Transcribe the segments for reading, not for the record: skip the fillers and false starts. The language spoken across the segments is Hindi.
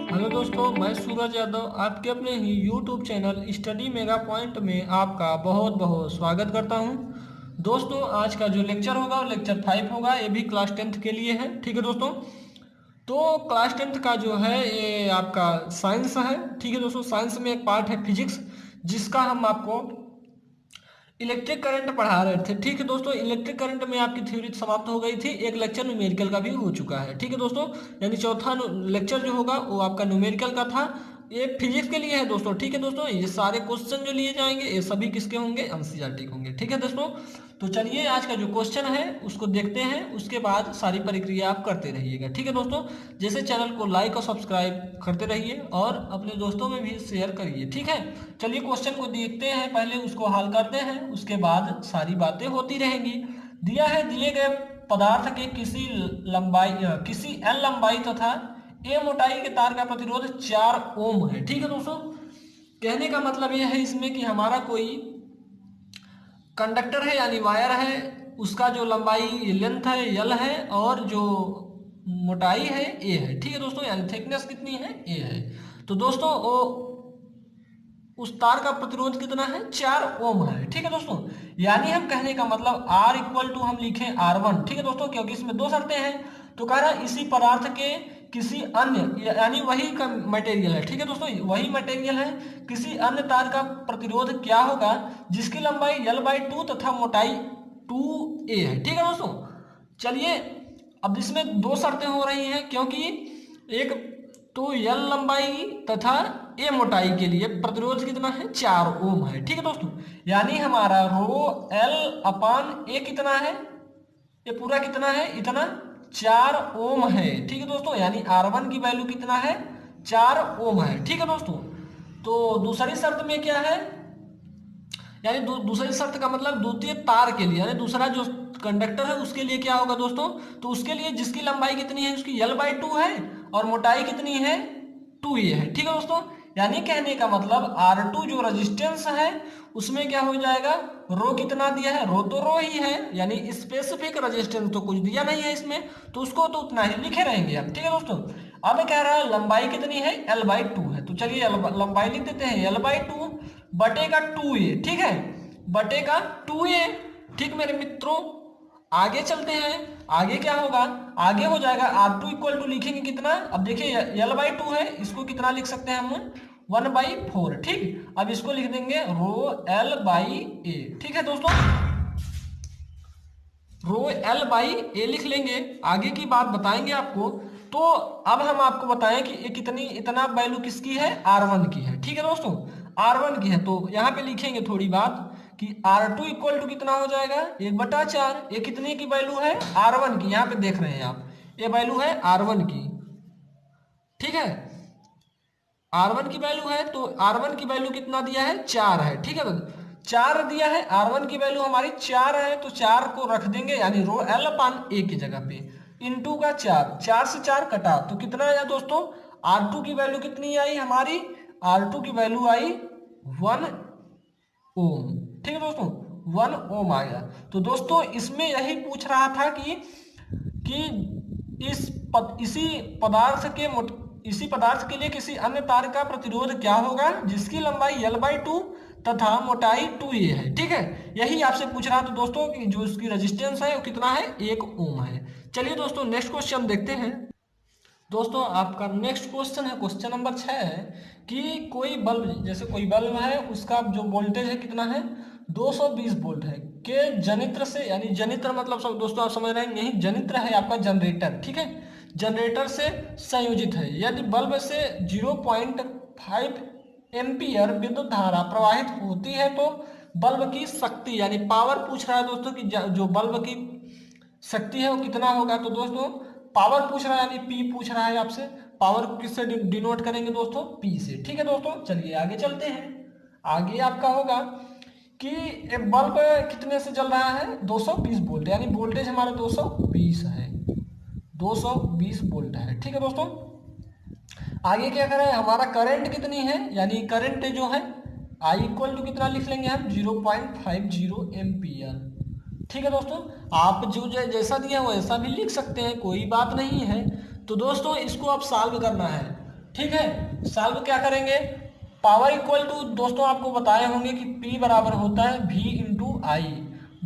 हेलो दोस्तों, मैं सूरज यादव आपके अपने ही YouTube channel study mega point में आपका बहुत बहुत स्वागत करता हूं। दोस्तों, आज का जो लेक्चर होगा वो लेक्चर 5 होगा। ये भी क्लास 10th के लिए है। ठीक है दोस्तों, तो क्लास 10th का जो है ये आपका साइंस है। ठीक है दोस्तों, साइंस में एक पार्ट है फिजिक्स, जिसका हम आपको इलेक्ट्रिक करंट पढ़ा रहे थे। ठीक है दोस्तों, इलेक्ट्रिक करंट में आपकी थ्योरी समाप्त हो गई थी। एक लेक्चर न्यूमेरिकल का भी हो चुका है। ठीक है दोस्तों, यानी चौथा लेक्चर जो होगा वो आपका न्यूमेरिकल का था। ये फिजिक्स के लिए है दोस्तों। ठीक है दोस्तों, ये सारे क्वेश्चन जो लिए जाएंगे ये सभी किसके होंगे? एनसीईआरटी के होंगे। ठीक है दोस्तों, तो चलिए आज का जो क्वेश्चन है उसको देखते हैं, उसके बाद सारी प्रक्रिया आप करते रहिएगा। ठीक है दोस्तों, जैसे चैनल को लाइक और सब्सक्राइब करते रहिए और अपने दोस्तों में भी शेयर करिए। ठीक है, चलिए क्वेश्चन को देखते हैं, पहले उसको हल करते हैं, उसके बाद सारी बातें होती रहेंगी। दिया है, दिए गए पदार्थ के किसी लंबाई किसी एल लंबाई तथा ए मोटाई के तार का प्रतिरोध 4 ओम है। ठीक है दोस्तों, कहने का मतलब यह है इसमें कि हमारा कोई कंडक्टर है यानी वायर है, उसका जो लंबाई लेंथ है यल है और जो मोटाई है ए है। ठीक है दोस्तों, यानी थिकनेस कितनी है? ए है। तो दोस्तों वो उस तार का प्रतिरोध कितना है? 4 ओम है। ठीक है दोस्तों, यानी हम कहने का मतलब R इक्वल टू हम लिखें R1। ठीक है दोस्तों, क्योंकि इसमें दो शर्तें हैं। तो कह रहा है इसी पदार्थ के किसी अन्य यानी वही का मटेरियल है। ठीक है दोस्तों, वही मटेरियल है, किसी अन्य तार का प्रतिरोध क्या होगा जिसकी लंबाई L/2 तथा मोटाई 2a है। ठीक है दोस्तों, चलिए अब इसमें दो शर्तें हो रही हैं, क्योंकि एक तो यल लंबाई तथा ए मोटाई के लिए प्रतिरोध कितना है? 4 ओम है। ठीक है दोस्तों, यानी हमारा रो एल अपान ए कितना है? ये पूरा कितना है? इतना 4 ओम है। ठीक है दोस्तों, यानी R1 की वैल्यू कितना है? 4 ओम है। ठीक है दोस्तों, तो दूसरी शर्त में क्या है? यानी दूसरी शर्त का मतलब द्वितीय तार के लिए, यानी दूसरा जो कंडक्टर है उसके लिए क्या होगा दोस्तों? तो उसके लिए जिसकी लंबाई कितनी है? उसकी L/2 है और मोटाई कितनी है? 2a है। ठीक है दोस्तों, यानी कहने का मतलब R2 जो रेजिस्टेंस है उसमें क्या हो जाएगा? रो कितना दिया है? रो तो रो ही है, यानी स्पेसिफिक रेजिस्टेंस तो कुछ दिया नहीं है इसमें, तो उसको तो उतना ही लिखे रहेंगे हम। ठीक है दोस्तों, अब कह रहा है लंबाई कितनी है? L/2 है। तो चलिए लंबाई लिख देते हैं L/2 बटे का 2a। ठीक है, बटे का 2a। ठीक मेरे मित्रों, आगे चलते हैं। आगे क्या होगा? आगे हो जाएगा R2 इक्वल टू लिखेंगे कितना? अब देखिए L/2 है, इसको कितना लिख सकते हैं हम? 1/4। ठीक, अब इसको लिख देंगे रो L/a। ठीक है दोस्तों, रो L/a लिख लेंगे, आगे की बात बताएंगे आपको। तो अब हम आपको बताएं कि ये कितनी इतना वैल्यू किसकी है? R1 की है। ठीक है दोस्तों, R1 की है, तो यहाँ पे लिखेंगे थोड़ी बात कि R2 इक्वल टू कितना हो जाएगा? 1/4। ये कितने की वैल्यू है? R1 की। यहाँ पे देख रहे हैं आप, ये वैल्यू है R1 की। ठीक है, R1 की वैल्यू है, तो R1 की वैल्यू कितना दिया है? 4 है। ठीक है, तो 4 दिया है, R1 की वैल्यू हमारी 4 है, तो 4 को रख देंगे यानी रो L/a की जगह पे इंटू का 4 से 4 कटा तो कितना आया दोस्तों? R2 की वैल्यू कितनी आई हमारी? R2 की वैल्यू आई 1 ओम। ठीक है दोस्तों, 1 ओम आया। तो दोस्तों इसमें यही पूछ रहा था कि इसी पदार्थ के लिए किसी अन्य तार का प्रतिरोध क्या होगा जिसकी लंबाई L/2 तथा मोटाई 2a है। ठीक है, यही आपसे पूछ रहा था दोस्तों कि जो इसकी रेजिस्टेंस है वो कितना है? 1 ओम है। चलिए दोस्तों नेक्स्ट क्वेश्चन देखते हैं। दोस्तों आपका नेक्स्ट क्वेश्चन है, क्वेश्चन नंबर 6 है कि कोई बल्ब, जैसे कोई बल्ब है, उसका जो वोल्टेज है कितना है? 220 वोल्ट है, के जनित्र से, यानी जनित्र मतलब सब दोस्तों आप समझ रहे हैं, यही जनित्र है आपका जनरेटर। ठीक है, जनरेटर से संयोजित है, यदि बल्ब से 0.5 एम्पियर विद्युत धारा प्रवाहित होती है तो बल्ब की शक्ति यानी पावर पूछ रहा है दोस्तों कि जो बल्ब की शक्ति है वो कितना होगा? तो दोस्तों पावर पूछ रहा है यानी पी पूछ रहा है आपसे। पावर को किससे डिनोट करेंगे दोस्तों? पी से। ठीक है दोस्तों, चलिए आगे चलते हैं। आगे आपका होगा कि एक बल्ब कितने से जल रहा है? 220 वोल्ट, यानी वोल्टेज हमारा 220 है, 220 वोल्ट है। ठीक है दोस्तों, आगे क्या करें? हमारा करंट कितनी है? यानी करंट जो है आई इक्वल टू कितना लिख लेंगे हम? 0.50 एम्पियर। ठीक है दोस्तों, आप जो जैसा दिया हो वैसा भी लिख सकते हैं, कोई बात नहीं है। तो दोस्तों इसको आप सॉल्व करना है। ठीक है, सॉल्व क्या करेंगे, पावर इक्वल टू दोस्तों आपको बताए होंगे कि P बराबर होता है V इंटू आई,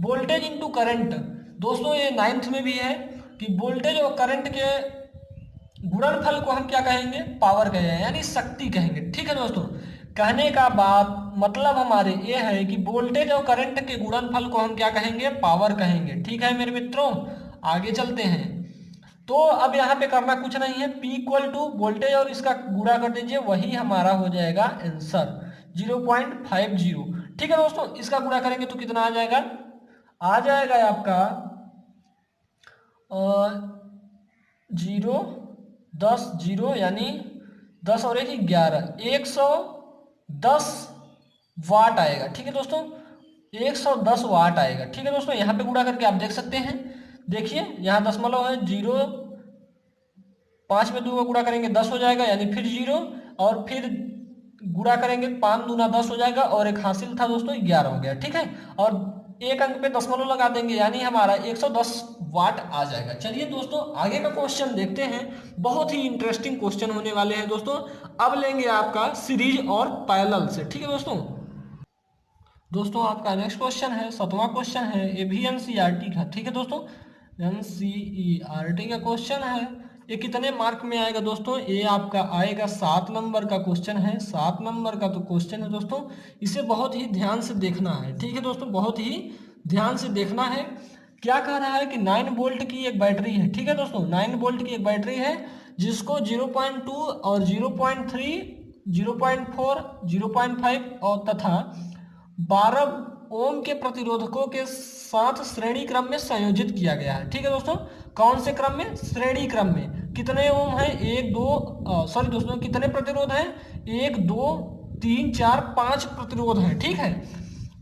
वोल्टेज इंटू करंट। दोस्तों ये 9th में भी है कि वोल्टेज और करंट के गुणनफल को हम क्या कहेंगे, पावर कहेंगे, यानी शक्ति कहेंगे। ठीक है दोस्तों, कहने का बात मतलब हमारे ये है कि वोल्टेज और करंट के गुणनफल को हम क्या कहेंगे, पावर कहेंगे। ठीक है मेरे मित्रों, आगे चलते हैं। तो अब यहाँ पे करना कुछ नहीं है, P इक्वल टू वोल्टेज और इसका गुणा कर दीजिए, वही हमारा हो जाएगा आंसर 0.50। ठीक है दोस्तों, इसका गुणा करेंगे तो कितना आ जाएगा, आ जाएगा आपका 0 10 0 यानी 10 और 1 11, 110 वाट आएगा। ठीक है दोस्तों, 110 वाट आएगा। ठीक है दोस्तों, यहाँ पे गुणा करके आप देख सकते हैं, देखिए यहाँ दशमलव है, 0 5 में 2 का गुणा करेंगे 10 हो जाएगा, यानी फिर 0 और फिर गुणा करेंगे 5 दूना 10 हो जाएगा, और एक हासिल था दोस्तों 11 हो गया। ठीक है, और एक अंक पे दशमलव लगा देंगे, यानी हमारा 110 वाट आ जाएगा। चलिए दोस्तों आगे का क्वेश्चन देखते हैं, बहुत ही इंटरेस्टिंग क्वेश्चन होने वाले हैं दोस्तों। अब लेंगे आपका सीरीज और पैरेलल से। ठीक है दोस्तों आपका नेक्स्ट क्वेश्चन है, 7वां क्वेश्चन है, ये भी एनसीईआरटी का। ठीक है दोस्तों, एनसीईआरटी का क्वेश्चन है। ये कितने मार्क में आएगा दोस्तों, ये आपका आएगा 7 नंबर का क्वेश्चन है, 7 नंबर का तो क्वेश्चन है दोस्तों, इसे बहुत ही ध्यान से देखना है। ठीक है दोस्तों, बहुत ही ध्यान से देखना है। क्या कह रहा है कि 9 वोल्ट की एक बैटरी है। ठीक है दोस्तों, 9 वोल्ट की एक बैटरी है जिसको 0.2 और 0.3 0.4 0.5 और तथा 12 ओम के प्रतिरोधकों के साथ श्रेणी क्रम में संयोजित किया गया है। ठीक है दोस्तों, कौन से क्रम में, श्रेणी क्रम में। कितने ओम है, 1 2 सॉरी दोस्तों, कितने प्रतिरोध हैं, 1 2 3 4 5 प्रतिरोध हैं। ठीक है,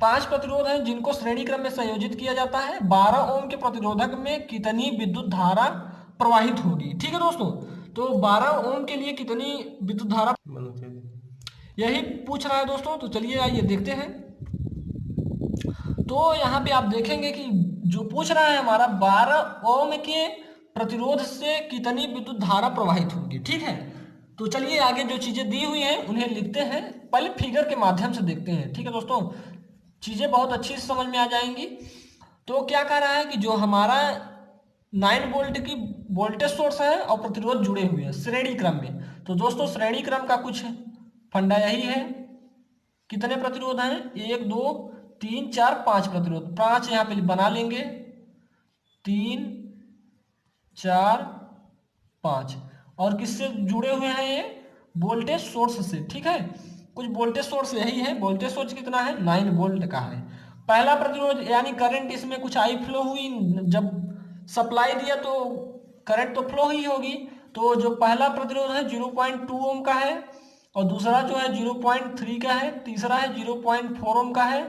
5 प्रतिरोध हैं जिनको श्रेणी क्रम में संयोजित किया जाता है। 12 ओम के प्रतिरोधक में कितनी विद्युत धारा प्रवाहित होगी। ठीक है दोस्तों, तो 12 ओम के लिए कितनी विद्युत धारा, यही पूछ रहा है दोस्तों। तो चलिए आइए देखते हैं। तो यहाँ पे आप देखेंगे कि जो पूछ रहा है हमारा 12 ओम के प्रतिरोध से कितनी विद्युत धारा प्रवाहित होगी। ठीक है, तो चलिए आगे जो चीजें दी हुई हैं उन्हें लिखते हैं, पहले फिगर के माध्यम से देखते हैं। ठीक है दोस्तों, चीजें बहुत अच्छी से समझ में आ जाएंगी। तो क्या कह रहा है कि जो हमारा 9 वोल्ट की वोल्टेज सोर्स है और प्रतिरोध जुड़े हुए हैं श्रेणी क्रम में। तो दोस्तों श्रेणी क्रम का कुछ फंडा यही है, कितने प्रतिरोध हैं, 1 2 3 4 5 प्रतिरोध, 5 यहाँ पे बना लेंगे, 3 4 5, और किससे जुड़े हुए हैं ये, वोल्टेज सोर्स से। ठीक है, कुछ वोल्टेज सोर्स यही है, वोल्टेज सोर्स कितना है, 9 वोल्ट का है। पहला प्रतिरोध यानी करंट, इसमें कुछ आई फ्लो हुई, जब सप्लाई दिया तो करंट तो फ्लो ही होगी। तो जो पहला प्रतिरोध है 0.2 ओम का है, और दूसरा जो है 0.3 का है, तीसरा है 0.4 ओम का है,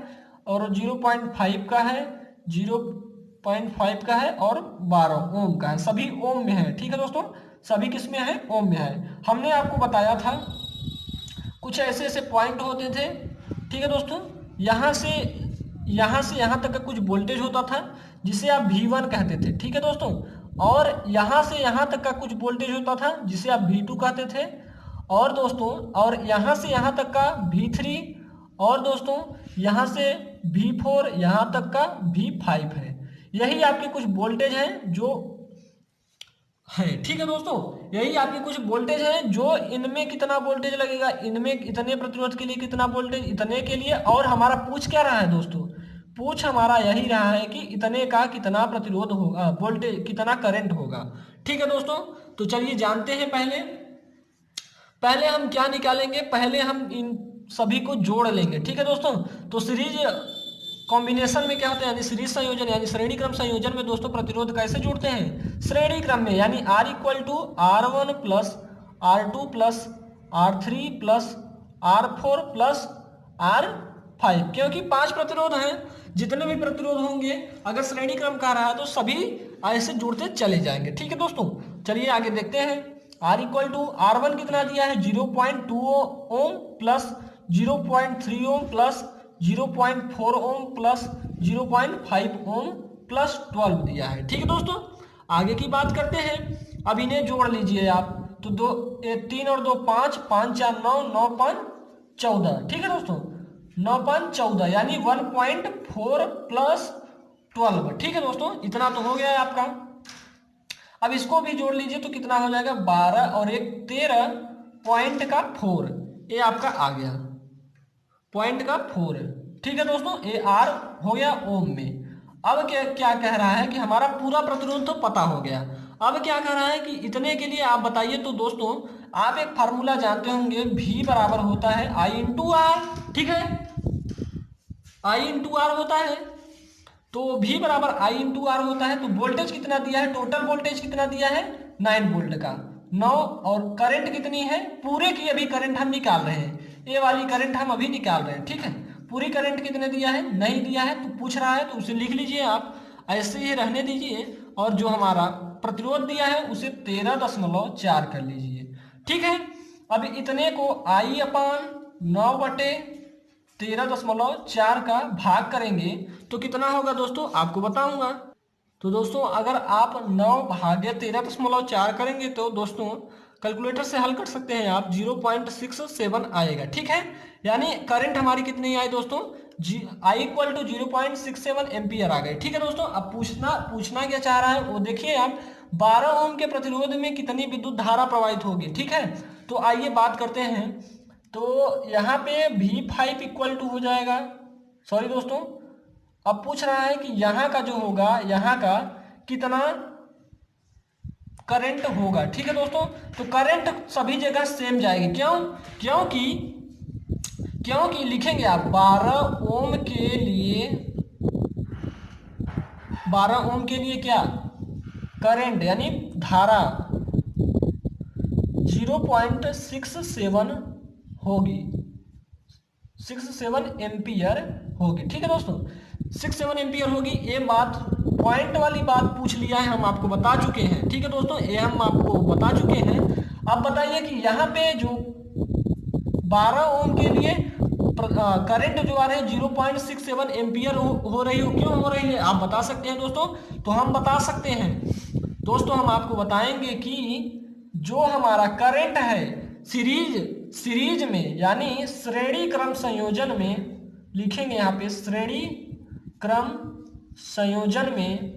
और 0.5 का है, 0.5 का है, और 12 ओम का है। सभी ओम में है। ठीक है दोस्तों, सभी किस में है, ओम में है। हमने आपको बताया था कुछ ऐसे ऐसे पॉइंट होते थे। ठीक है दोस्तों, यहाँ से यहाँ तक का कुछ वोल्टेज होता था जिसे आप V1 कहते थे। ठीक है दोस्तों, और यहाँ से यहाँ तक का कुछ वोल्टेज होता था जिसे आप V2 कहते थे, और दोस्तों और यहाँ से यहाँ तक का V3, और दोस्तों यहाँ से V4 यहाँ तक का V5 है। यही आपके कुछ वोल्टेज हैं जो है। ठीक है दोस्तों, यही आपके कुछ वोल्टेज हैं जो इनमें कितना वोल्टेज लगेगा, इनमें इतने प्रतिरोध के लिए कितना वोल्टेज, इतने के लिए। और हमारा पूछ क्या रहा है दोस्तों, पूछ हमारा यही रहा है कि इतने का कितना प्रतिरोध होगा, वोल्टेज कितना करंट होगा। ठीक है दोस्तों, तो चलिए जानते हैं। पहले हम क्या निकालेंगे, पहले हम इन सभी को जोड़ लेंगे। ठीक है दोस्तों, तो सीरीज कॉम्बिनेशन में क्या होता है, यानी सीरीज संयोजन यानी श्रेणी क्रम संयोजन में दोस्तों प्रतिरोध कैसे जोड़ते हैं, श्रेणी क्रम में, यानी R equal to R1 plus R2 plus R3 plus R4 plus R5, क्योंकि 5 प्रतिरोध हैं, जितने भी प्रतिरोध होंगे अगर श्रेणी क्रम कह रहा है तो सभी ऐसे जुड़ते चले जाएंगे। ठीक है दोस्तों, चलिए आगे देखते हैं। R इक्वल टू R1 कितना दिया है, 0.2 ohm plus 0.3 ohm plus 0.4 ohm plus 0.5 ohm plus 12 दिया है। ठीक है दोस्तों, आगे की बात करते हैं। अब इन्हें जोड़ लीजिए आप, तो 3 और 2 5, 5 4 9, 9 5 14, ठीक है दोस्तों, 9 5 14 यानी 1.4 प्लस 12, ठीक है दोस्तों, इतना तो हो गया है आपका। अब इसको भी जोड़ लीजिए तो कितना हो जाएगा, 12 और 1 13 पॉइंट का 4, ये आपका आ गया पॉइंट का 4, ठीक है दोस्तों, ये आर हो गया ओम में। अब क्या क्या कह रहा है कि हमारा पूरा प्रतिरोध तो पता हो गया, अब क्या कह रहा है कि इतने के लिए आप बताइए। तो दोस्तों आप एक फार्मूला जानते होंगे, V बराबर होता है I इंटू आर, ठीक है, I इंटू आर होता है। तो V बराबर I इंटू आर होता है। तो वोल्टेज कितना दिया है, टोटल वोल्टेज कितना दिया है 9 वोल्ट का 9, और करंट कितनी है, पूरे की अभी करंट हम निकाल रहे हैं, ये वाली करंट हम अभी निकाल रहे हैं, ठीक है। पूरी करंट कितने दिया है, नहीं दिया है, तो पूछ रहा है तो उसे लिख लीजिए आप, ऐसे ही रहने दीजिए। और जो हमारा प्रतिरोध दिया है उसे 13.4 कर लीजिए, ठीक है। अब इतने को I अपान 9/13.4 का भाग करेंगे तो कितना होगा दोस्तों, आपको बताऊंगा। तो दोस्तों अगर आप 9 भागे 13.4 करेंगे तो दोस्तों कैलकुलेटर से हल कर सकते हैं आप, 0.67 आएगा, ठीक है। यानी करंट हमारी कितनी आई दोस्तों, I इक्वल टू 0.67 एम्पियर आ गए, ठीक है दोस्तों। अब पूछना क्या चाह रहा है वो देखिए आप, 12 ओम के प्रतिरोध में कितनी विद्युत धारा प्रवाहित होगी, ठीक है। तो आइए बात करते हैं। तो यहाँ पे V5 इक्वल टू हो जाएगा, सॉरी दोस्तों, अब पूछ रहा है कि यहाँ का जो होगा, यहाँ का कितना करंट होगा, ठीक है दोस्तों। तो करंट सभी जगह सेम जाएगी, क्योंकि लिखेंगे आप 12 ओम के लिए, 12 ओम के लिए क्या करंट यानी धारा 0.67 होगी, 67 एम्पियर होगी, ठीक है दोस्तों, 67 एम्पियर होगी। ये बात पॉइंट वाली बात पूछ लिया है, हम आपको बता चुके हैं, ठीक है दोस्तों, ये हम आपको बता चुके हैं। अब बताइए कि यहाँ पे जो 12 ओम के लिए करंट जो आ रहे हैं 0.67 एम्पियर हो रही हो, क्यों हो रही है आप बता सकते हैं दोस्तों। तो हम बता सकते हैं दोस्तों, हम आपको बताएंगे कि जो हमारा करंट है सीरीज में यानी श्रेणी क्रम संयोजन में, लिखेंगे यहाँ पे श्रेणी क्रम संयोजन में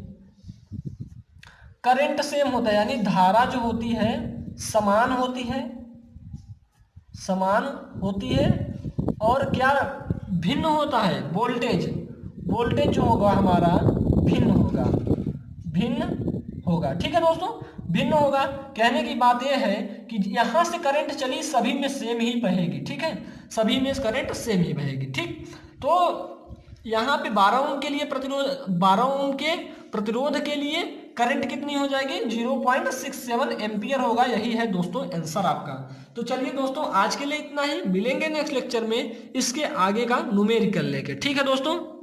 करंट सेम होता है, यानी धारा जो होती है समान होती है और क्या भिन्न होता है, वोल्टेज जो होगा हमारा भिन्न होगा, ठीक है दोस्तों, भिन्न होगा। कहने की बात यह है कि यहां से करंट चली सभी में सेम ही बहेगी, ठीक है, सभी में करंट सेम ही बहेगी, ठीक। तो यहाँ पे 12 ओम के लिए प्रतिरोध के लिए करंट कितनी हो जाएगी, 0.67 एम्पियर होगा, यही है दोस्तों आंसर आपका। तो चलिए दोस्तों आज के लिए इतना ही, मिलेंगे नेक्स्ट लेक्चर में इसके आगे का न्यूमेरिकल लेके, ठीक है दोस्तों।